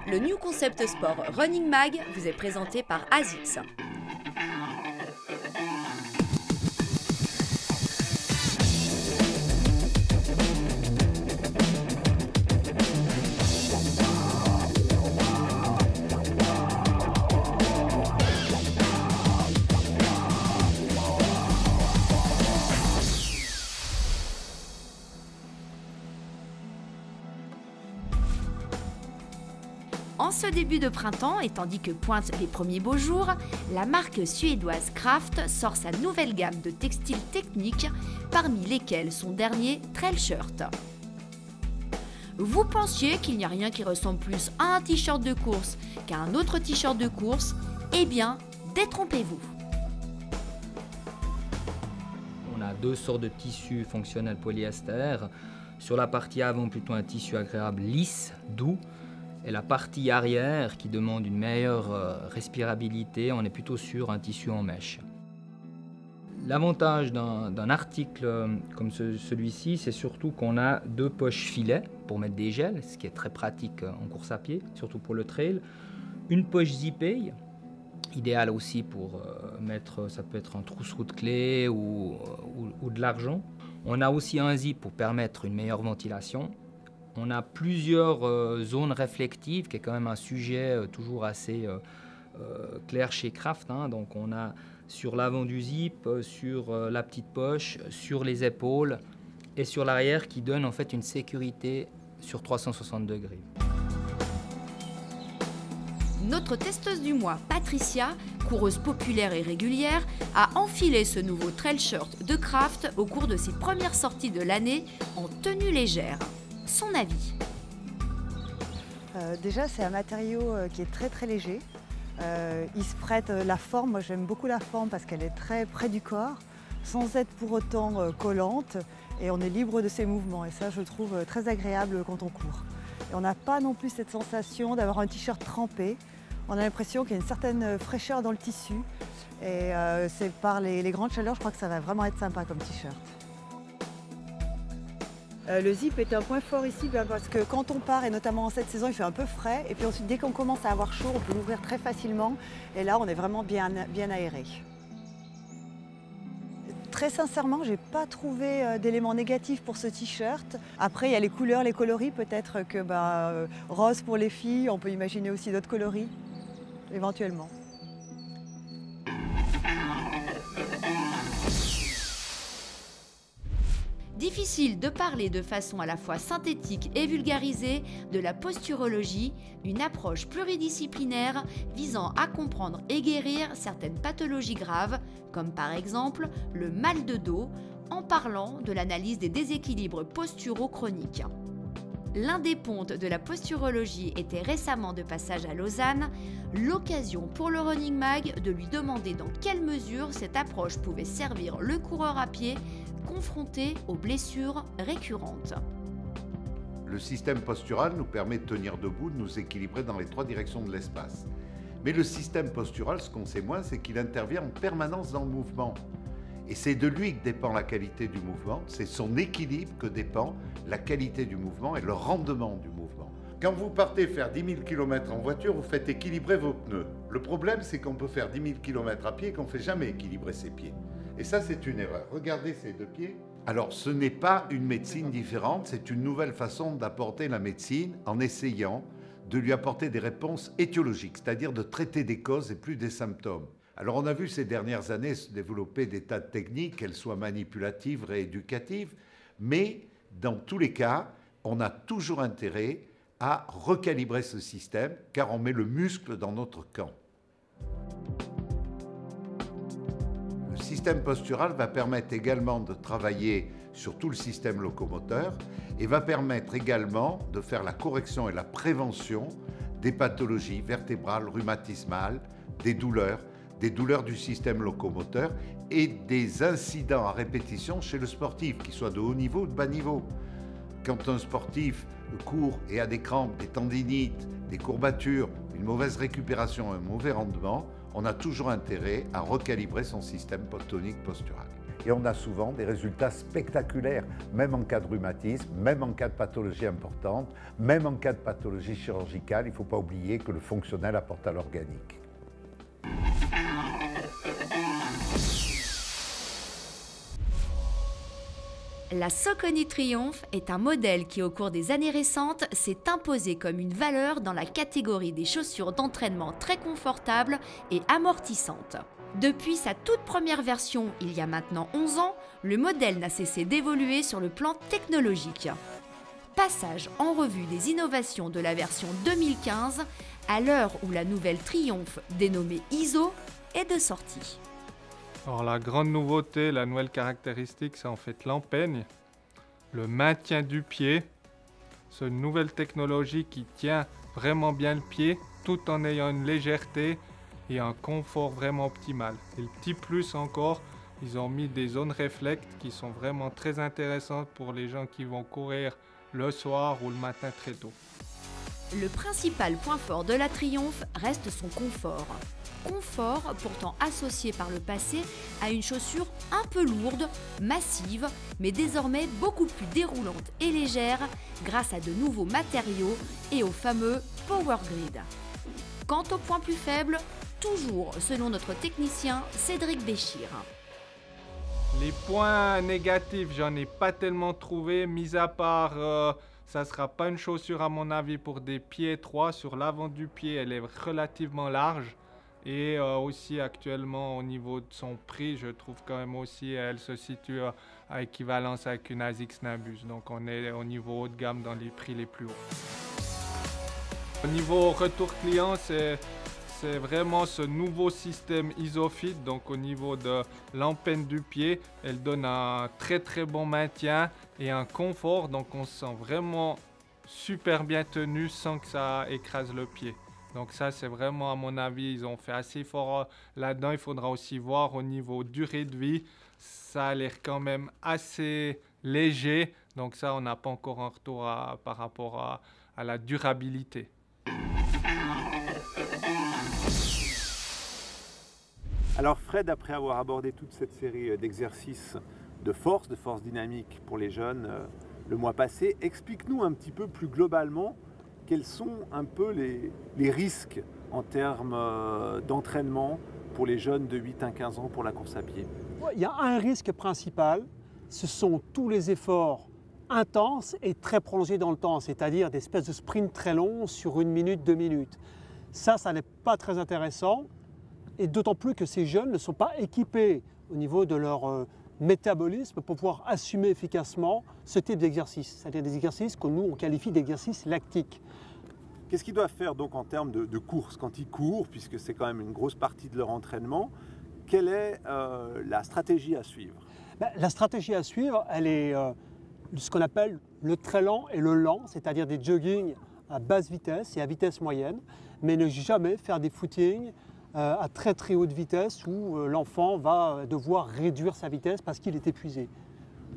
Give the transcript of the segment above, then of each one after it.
Le New Concept Sport Running Mag vous est présenté par ASICS. En ce début de printemps, et tandis que pointent les premiers beaux jours, la marque suédoise Craft sort sa nouvelle gamme de textiles techniques, parmi lesquels son dernier Trail Shirt. Vous pensiez qu'il n'y a rien qui ressemble plus à un t-shirt de course qu'à un autre t-shirt de course? Eh bien, détrompez-vous. On a deux sortes de tissus fonctionnels polyester. Sur la partie avant, plutôt un tissu agréable, lisse, doux. Et la partie arrière, qui demande une meilleure respirabilité, on est plutôt sur un tissu en mèche. L'avantage d'un article comme celui-ci, c'est surtout qu'on a deux poches filets pour mettre des gels, ce qui est très pratique en course à pied, surtout pour le trail. Une poche zippée, idéale aussi pour mettre, ça peut être un trousseau de clés ou de l'argent. On a aussi un zip pour permettre une meilleure ventilation. On a plusieurs zones réflectives, qui est quand même un sujet toujours assez clair chez Craft. Donc on a sur l'avant du zip, sur la petite poche, sur les épaules et sur l'arrière qui donne en fait une sécurité sur 360 degrés. Notre testeuse du mois, Patricia, coureuse populaire et régulière, a enfilé ce nouveau Trail Shirt de Craft au cours de ses premières sorties de l'année en tenue légère. Son avis. Déjà, c'est un matériau qui est très léger. Il se prête la forme. Moi, j'aime beaucoup la forme parce qu'elle est très près du corps, sans être pour autant collante. Et on est libre de ses mouvements. Et ça, je trouve très agréable quand on court. Et on n'a pas non plus cette sensation d'avoir un t-shirt trempé. On a l'impression qu'il y a une certaine fraîcheur dans le tissu. Et c'est par les grandes chaleurs, je crois que ça va vraiment être sympa comme t-shirt. Le zip est un point fort ici parce que quand on part, et notamment en cette saison, il fait un peu frais. Et puis ensuite, dès qu'on commence à avoir chaud, on peut l'ouvrir très facilement. Et là, on est vraiment bien aéré. Très sincèrement, je n'ai pas trouvé d'éléments négatifs pour ce t-shirt. Après, il y a les couleurs, les coloris. Peut-être que rose pour les filles, on peut imaginer aussi d'autres coloris, éventuellement. Difficile de parler de façon à la fois synthétique et vulgarisée de la posturologie, une approche pluridisciplinaire visant à comprendre et guérir certaines pathologies graves, comme par exemple le mal de dos, en parlant de l'analyse des déséquilibres posturaux chroniques. L'un des pontes de la posturologie était récemment de passage à Lausanne, l'occasion pour le Running Mag de lui demander dans quelle mesure cette approche pouvait servir le coureur à pied confronté aux blessures récurrentes. Le système postural nous permet de tenir debout, de nous équilibrer dans les trois directions de l'espace. Mais le système postural, ce qu'on sait moins, c'est qu'il intervient en permanence dans le mouvement. Et c'est de lui que dépend la qualité du mouvement, c'est son équilibre que dépend la qualité du mouvement et le rendement du mouvement. Quand vous partez faire 10 000 km en voiture, vous faites équilibrer vos pneus. Le problème, c'est qu'on peut faire 10 000 km à pied et qu'on ne fait jamais équilibrer ses pieds. Et ça, c'est une erreur. Regardez ces deux pieds. Alors, ce n'est pas une médecine différente, c'est une nouvelle façon d'apporter la médecine en essayant de lui apporter des réponses étiologiques, c'est-à-dire de traiter des causes et plus des symptômes. Alors, on a vu ces dernières années se développer des tas de techniques, qu'elles soient manipulatives, rééducatives, mais dans tous les cas, on a toujours intérêt à recalibrer ce système, car on met le muscle dans notre camp. Le système postural va permettre également de travailler sur tout le système locomoteur et va permettre également de faire la correction et la prévention des pathologies vertébrales, rhumatismales, des douleurs du système locomoteur et des incidents à répétition chez le sportif, qu'il soit de haut niveau ou de bas niveau. Quand un sportif court et a des crampes, des tendinites, des courbatures, une mauvaise récupération, un mauvais rendement, on a toujours intérêt à recalibrer son système tonique postural. et on a souvent des résultats spectaculaires, même en cas de rhumatisme, même en cas de pathologie importante, même en cas de pathologie chirurgicale. Il ne faut pas oublier que le fonctionnel apporte à l'organique. La Saucony Triumph est un modèle qui, au cours des années récentes, s'est imposé comme une valeur dans la catégorie des chaussures d'entraînement très confortables et amortissantes. Depuis sa toute première version, il y a maintenant 11 ans, le modèle n'a cessé d'évoluer sur le plan technologique. Passage en revue des innovations de la version 2015, à l'heure où la nouvelle Triumph, dénommée ISO, est de sortie. Alors la grande nouveauté, la nouvelle caractéristique, c'est en fait l'empeigne, le maintien du pied. C'est une nouvelle technologie qui tient vraiment bien le pied tout en ayant une légèreté et un confort vraiment optimal. Et le petit plus encore, ils ont mis des zones réflectes qui sont vraiment très intéressantes pour les gens qui vont courir le soir ou le matin très tôt. Le principal point fort de la Triumph reste son confort. Confort pourtant associé par le passé à une chaussure un peu lourde, massive, mais désormais beaucoup plus déroulante et légère grâce à de nouveaux matériaux et au fameux Power Grid. Quant au point plus faible, toujours selon notre technicien Cédric Béchir. Les points négatifs, j'en ai pas tellement trouvé, mis à part ça sera pas une chaussure à mon avis pour des pieds étroits. Sur l'avant du pied, elle est relativement large. Et aussi actuellement au niveau de son prix, je trouve quand même aussi elle se situe à équivalence avec une ASICS Nimbus. Donc on est au niveau haut de gamme dans les prix les plus hauts. Au niveau retour client, c'est vraiment ce nouveau système ISOFIT. Donc au niveau de l'empeigne du pied, elle donne un très très bon maintien et un confort. Donc on se sent vraiment super bien tenu sans que ça écrase le pied. Donc ça, c'est vraiment, à mon avis, ils ont fait assez fort là-dedans. Il faudra aussi voir au niveau durée de vie. Ça a l'air quand même assez léger. Donc ça, on n'a pas encore un retour par rapport à la durabilité. Alors Fred, après avoir abordé toute cette série d'exercices de force dynamique pour les jeunes le mois passé, explique-nous un petit peu plus globalement quels sont un peu les risques en termes d'entraînement pour les jeunes de 8 à 15 ans pour la course à pied? Il y a un risque principal, ce sont tous les efforts intenses et très prolongés dans le temps, c'est-à-dire des espèces de sprints très longs sur 1 minute, 2 minutes. Ça n'est pas très intéressant, et d'autant plus que ces jeunes ne sont pas équipés au niveau de leur métabolisme pour pouvoir assumer efficacement ce type d'exercice, c'est-à-dire des exercices que nous on qualifie d'exercices lactiques. Qu'est-ce qu'ils doivent faire donc en termes de course quand ils courent, puisque c'est quand même une grosse partie de leur entraînement? Quelle est la stratégie à suivre? La stratégie à suivre, elle est ce qu'on appelle le très lent et le lent, c'est-à-dire des joggings à basse vitesse et à vitesse moyenne, mais ne jamais faire des footings à très très haute vitesse où l'enfant va devoir réduire sa vitesse parce qu'il est épuisé.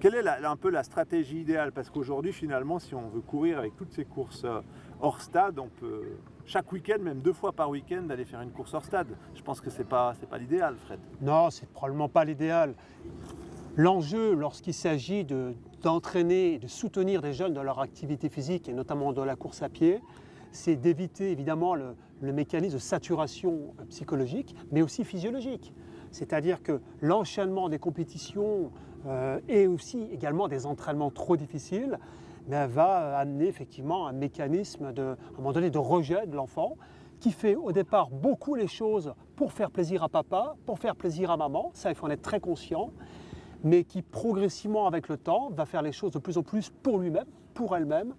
Quelle est un peu la stratégie idéale? Parce qu'aujourd'hui, finalement, si on veut courir avec toutes ces courses hors stade, on peut chaque week-end, même 2 fois par week-end, aller faire une course hors stade. Je pense que c'est pas l'idéal, Fred. Non, c'est probablement pas l'idéal. L'enjeu, lorsqu'il s'agit d'entraîner et de soutenir des jeunes dans leur activité physique, et notamment dans la course à pied, c'est d'éviter évidemment le mécanisme de saturation psychologique, mais aussi physiologique. C'est-à-dire que l'enchaînement des compétitions et aussi également des entraînements trop difficiles va amener effectivement un mécanisme à un moment donné de rejet de l'enfant qui fait au départ beaucoup les choses pour faire plaisir à papa, pour faire plaisir à maman, ça il faut en être très conscient, mais qui progressivement avec le temps va faire les choses de plus en plus pour lui-même, pour elle-même,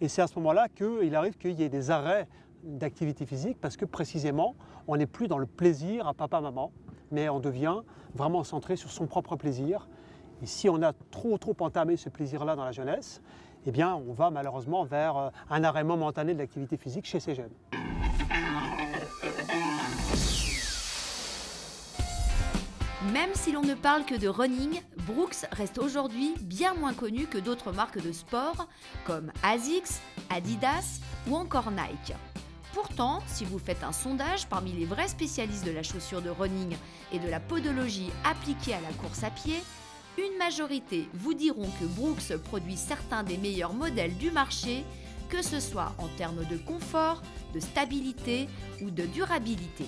et c'est à ce moment-là qu'il arrive qu'il y ait des arrêts d'activité physique parce que précisément on n'est plus dans le plaisir à papa-maman, mais on devient vraiment centré sur son propre plaisir. Et si on a trop entamé ce plaisir-là dans la jeunesse, eh bien on va malheureusement vers un arrêt momentané de l'activité physique chez ces jeunes. Même si l'on ne parle que de running, Brooks reste aujourd'hui bien moins connu que d'autres marques de sport comme ASICS, Adidas ou encore Nike. Pourtant, si vous faites un sondage parmi les vrais spécialistes de la chaussure de running et de la podologie appliquée à la course à pied, Une majorité vous diront que Brooks produit certains des meilleurs modèles du marché, que ce soit en termes de confort, de stabilité ou de durabilité.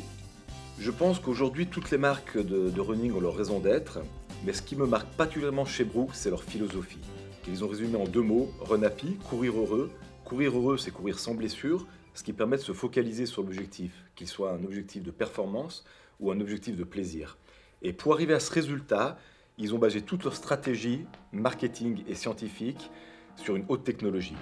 Je pense qu'aujourd'hui, toutes les marques de running ont leur raison d'être, mais ce qui me marque particulièrement chez Brooks, c'est leur philosophie, qu'ils ont résumé en 2 mots, Run Happy, courir heureux. Courir heureux, c'est courir sans blessure, ce qui permet de se focaliser sur l'objectif, qu'il soit un objectif de performance ou un objectif de plaisir. Et pour arriver à ce résultat, ils ont basé toute leur stratégie, marketing et scientifique, sur une haute technologie.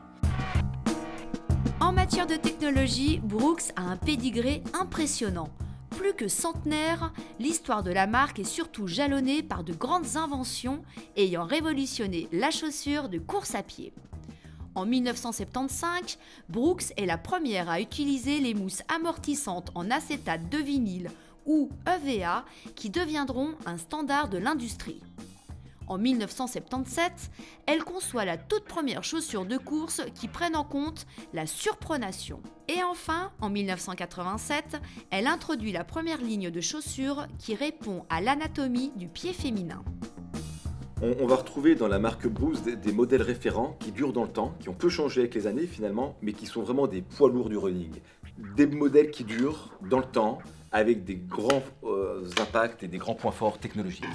En matière de technologie, Brooks a un pédigré impressionnant. Plus que centenaire, l'histoire de la marque est surtout jalonnée par de grandes inventions ayant révolutionné la chaussure de course à pied. En 1975, Brooks est la première à utiliser les mousses amortissantes en acétate de vinyle ou EVA qui deviendront un standard de l'industrie. En 1977, elle conçoit la toute première chaussure de course qui prenne en compte la surpronation. Et enfin, en 1987, elle introduit la première ligne de chaussures qui répond à l'anatomie du pied féminin. On va retrouver dans la marque Brooks des modèles référents qui durent dans le temps, qui ont peu changé avec les années finalement, mais qui sont vraiment des poids lourds du running. Des modèles qui durent dans le temps, avec des grands impacts et des grands points forts technologiques.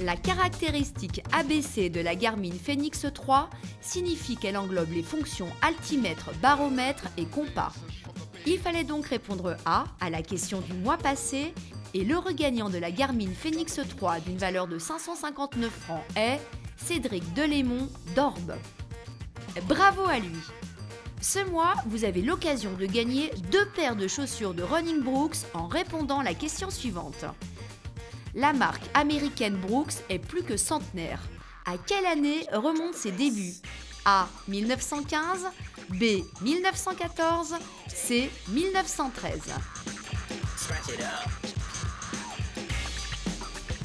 La caractéristique ABC de la Garmin Fenix 3 signifie qu'elle englobe les fonctions altimètre, baromètre et compas. Il fallait donc répondre à la question du mois passé et le regagnant de la Garmin Fenix 3 d'une valeur de 559 francs est Cédric Delémont d'Orbe. Bravo à lui! Ce mois, vous avez l'occasion de gagner 2 paires de chaussures de Running Brooks en répondant à la question suivante. La marque américaine Brooks est plus que centenaire. À quelle année remontent ses débuts? A. 1915, B. 1914, C. 1913.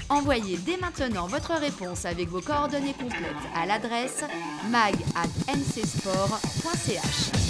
Envoyez dès maintenant votre réponse avec vos coordonnées complètes à l'adresse mag@ncsport.ch.